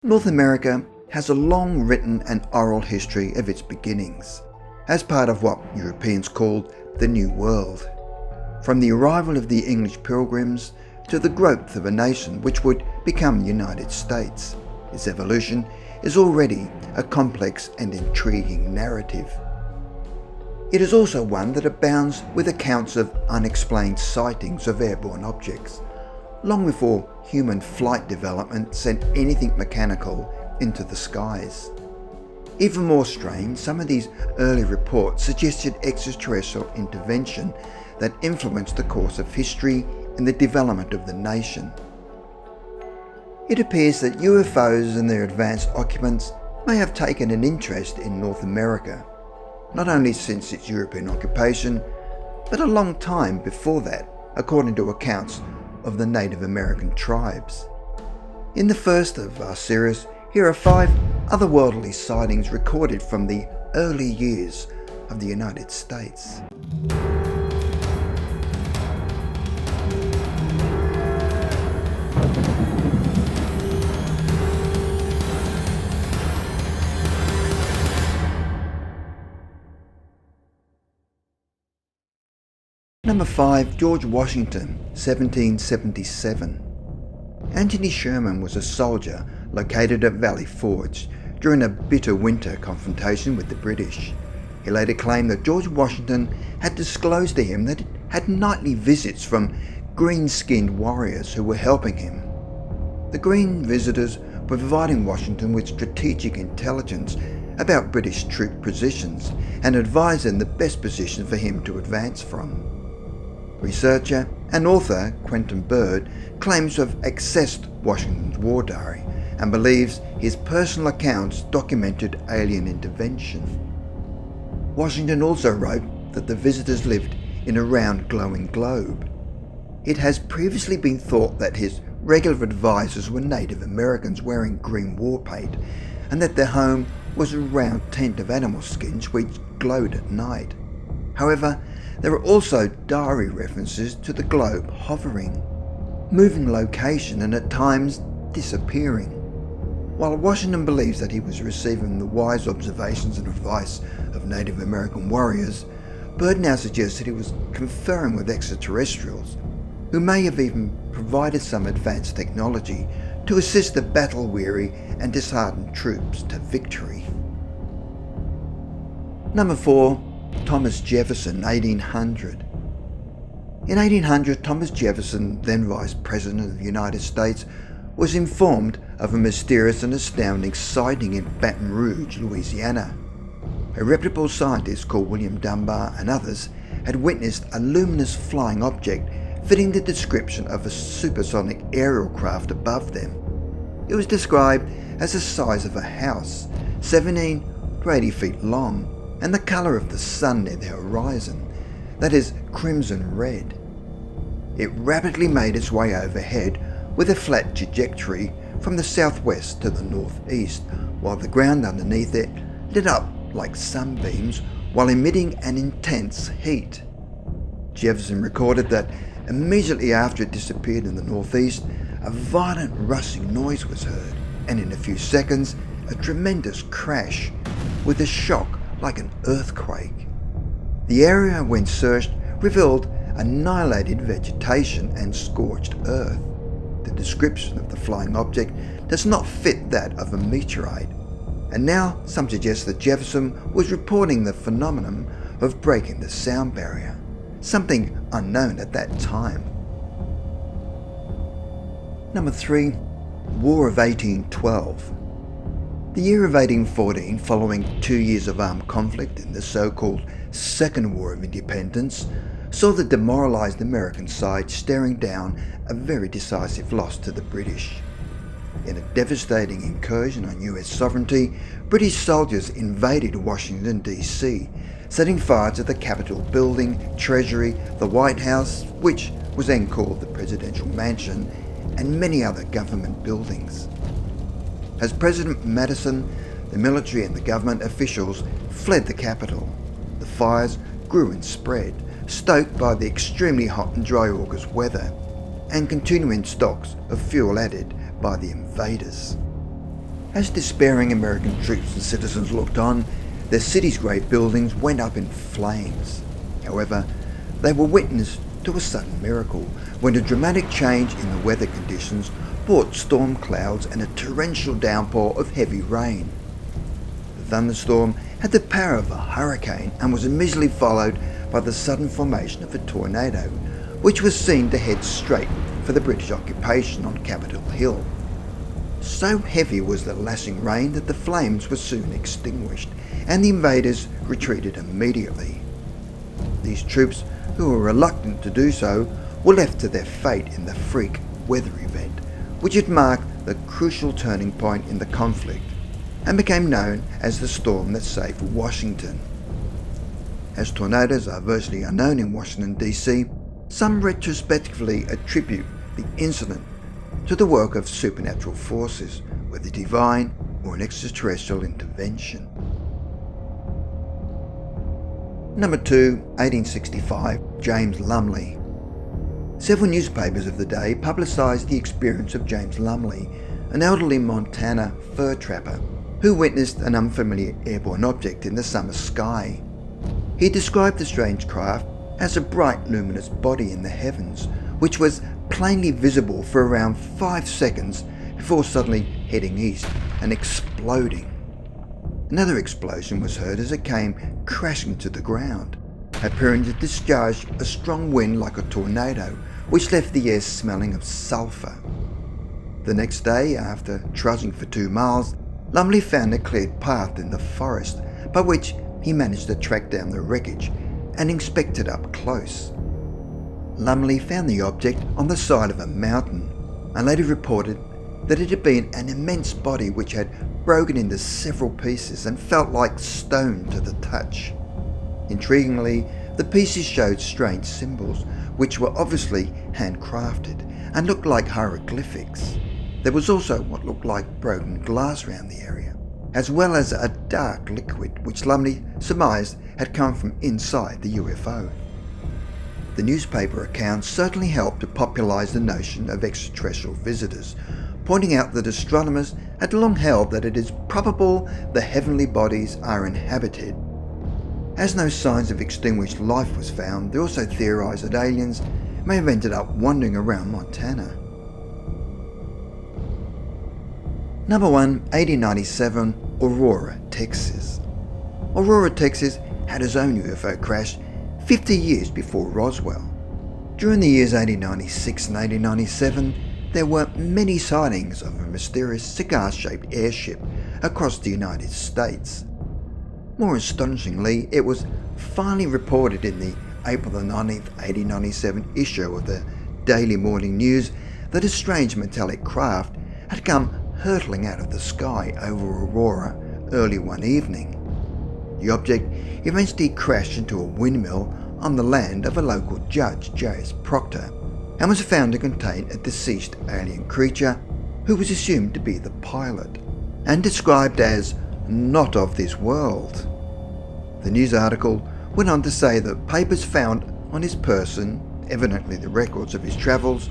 North America has a long written and oral history of its beginnings, as part of what Europeans called the New World. From the arrival of the English Pilgrims to the growth of a nation which would become the United States, its evolution is already a complex and intriguing narrative. It is also one that abounds with accounts of unexplained sightings of airborne objects, long before human flight development sent anything mechanical into the skies. Even more strange, some of these early reports suggested extraterrestrial intervention that influenced the course of history and the development of the nation. It appears that UFOs and their advanced occupants may have taken an interest in North America, not only since its European occupation, but a long time before that, according to accounts of the Native American tribes. In the first of our series, here are 5 otherworldly sightings recorded from the early years of the United States. Number 5. George Washington, 1777. Anthony Sherman was a soldier located at Valley Forge during a bitter winter confrontation with the British. He later claimed that George Washington had disclosed to him that he had nightly visits from green-skinned warriors who were helping him. The green visitors were providing Washington with strategic intelligence about British troop positions and advising the best position for him to advance from. Researcher and author Quentin Bird claims to have accessed Washington's war diary and believes his personal accounts documented alien intervention. Washington also wrote that the visitors lived in a round glowing globe. It has previously been thought that his regular advisors were Native Americans wearing green war paint and that their home was a round tent of animal skins which glowed at night. However, there are also diary references to the globe hovering, moving location and at times disappearing. While Washington believes that he was receiving the wise observations and advice of Native American warriors, Bird now suggests that he was conferring with extraterrestrials, who may have even provided some advanced technology to assist the battle-weary and disheartened troops to victory. Number 4. Thomas Jefferson, 1800. In 1800, Thomas Jefferson, then Vice President of the United States, was informed of a mysterious and astounding sighting in Baton Rouge, Louisiana. A reputable scientist called William Dunbar and others had witnessed a luminous flying object fitting the description of a supersonic aerial craft above them. It was described as the size of a house, 17 to 80 feet long, and the colour of the sun near the horizon, that is, crimson red. It rapidly made its way overhead with a flat trajectory from the southwest to the northeast, while the ground underneath it lit up like sunbeams while emitting an intense heat. Jefferson recorded that immediately after it disappeared in the northeast, a violent rustling noise was heard, and in a few seconds, a tremendous crash with a shock like an earthquake. The area, when searched, revealed annihilated vegetation and scorched earth. The description of the flying object does not fit that of a meteorite, and now some suggest that Jefferson was reporting the phenomenon of breaking the sound barrier, something unknown at that time. Number 3. War of 1812. The year of 1814, following 2 years of armed conflict in the so-called Second War of Independence, saw the demoralised American side staring down a very decisive loss to the British. In a devastating incursion on US sovereignty, British soldiers invaded Washington, D.C., setting fire to the Capitol building, Treasury, the White House, which was then called the Presidential Mansion, and many other government buildings. As President Madison, the military and the government officials fled the Capitol, the fires grew and spread, stoked by the extremely hot and dry August weather, and continuing stocks of fuel added by the invaders. As despairing American troops and citizens looked on, their city's great buildings went up in flames. However, they were witness to a sudden miracle when a dramatic change in the weather conditions brought storm clouds and a torrential downpour of heavy rain. The thunderstorm had the power of a hurricane and was immediately followed by the sudden formation of a tornado, which was seen to head straight for the British occupation on Capitol Hill. So heavy was the lashing rain that the flames were soon extinguished, and the invaders retreated immediately. These troops, who were reluctant to do so, were left to their fate in the freak weather event, which had marked the crucial turning point in the conflict, and became known as the storm that saved Washington. As tornadoes are virtually unknown in Washington DC, some retrospectively attribute the incident to the work of supernatural forces, whether divine or an extraterrestrial intervention. Number 2, 1865, James Lumley. Several newspapers of the day publicised the experience of James Lumley, an elderly Montana fur trapper who witnessed an unfamiliar airborne object in the summer sky. He described the strange craft as a bright luminous body in the heavens, which was plainly visible for around 5 seconds before suddenly heading east and exploding. Another explosion was heard as it came crashing to the ground, appearing to discharge a strong wind like a tornado, which left the air smelling of sulphur. The next day, after trudging for 2 miles, Lumley found a cleared path in the forest by which he managed to track down the wreckage and inspect it up close. Lumley found the object on the side of a mountain and later reported that it had been an immense body which had broken into several pieces and felt like stone to the touch. Intriguingly, the pieces showed strange symbols which were obviously handcrafted and looked like hieroglyphics. There was also what looked like broken glass around the area, as well as a dark liquid which Lumley surmised had come from inside the UFO. The newspaper accounts certainly helped to popularise the notion of extraterrestrial visitors, pointing out that astronomers had long held that it is probable the heavenly bodies are inhabited. As no signs of extinguished life was found, they also theorised that aliens may have ended up wandering around Montana. Number 1, 1897, Aurora, Texas. Aurora, Texas had its own UFO crash 50 years before Roswell. During the years 1896 and 1897, there were many sightings of a mysterious cigar-shaped airship across the United States. More astonishingly, it was finally reported in the April 19, 1897 issue of the Daily Morning News that a strange metallic craft had come hurtling out of the sky over Aurora early one evening. The object eventually crashed into a windmill on the land of a local judge, J.S. Proctor, and was found to contain a deceased alien creature who was assumed to be the pilot, and described as not of this world. The news article went on to say that papers found on his person, evidently the records of his travels,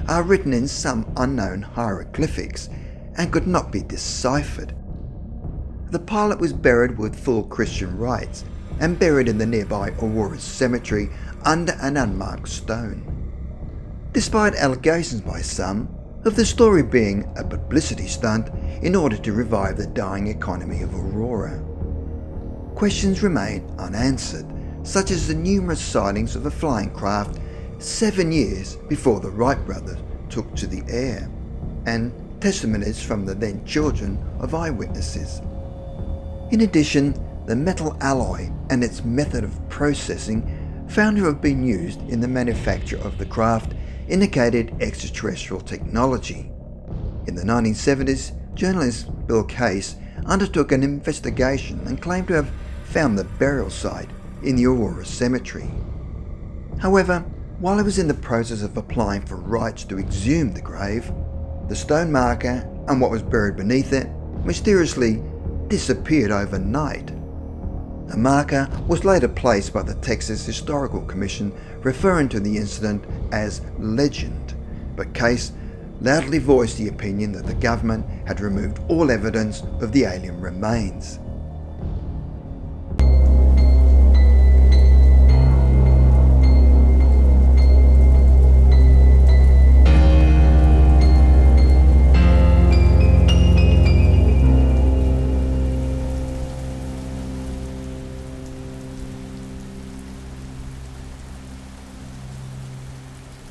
are written in some unknown hieroglyphics and could not be deciphered. The pilot was buried with full Christian rites and buried in the nearby Aurora cemetery under an unmarked stone. Despite allegations by some of the story being a publicity stunt in order to revive the dying economy of Aurora, questions remain unanswered, such as the numerous sightings of a flying craft 7 years before the Wright brothers took to the air, and testimonies from the then children of eyewitnesses. In addition, the metal alloy and its method of processing found to have been used in the manufacture of the craft indicated extraterrestrial technology. In the 1970s, journalist Bill Case undertook an investigation and claimed to have found the burial site in the Aurora cemetery. However, while he was in the process of applying for rights to exhume the grave, the stone marker and what was buried beneath it mysteriously disappeared overnight. The marker was later placed by the Texas Historical Commission, referring to the incident as legend, but Case loudly voiced the opinion that the government had removed all evidence of the alien remains.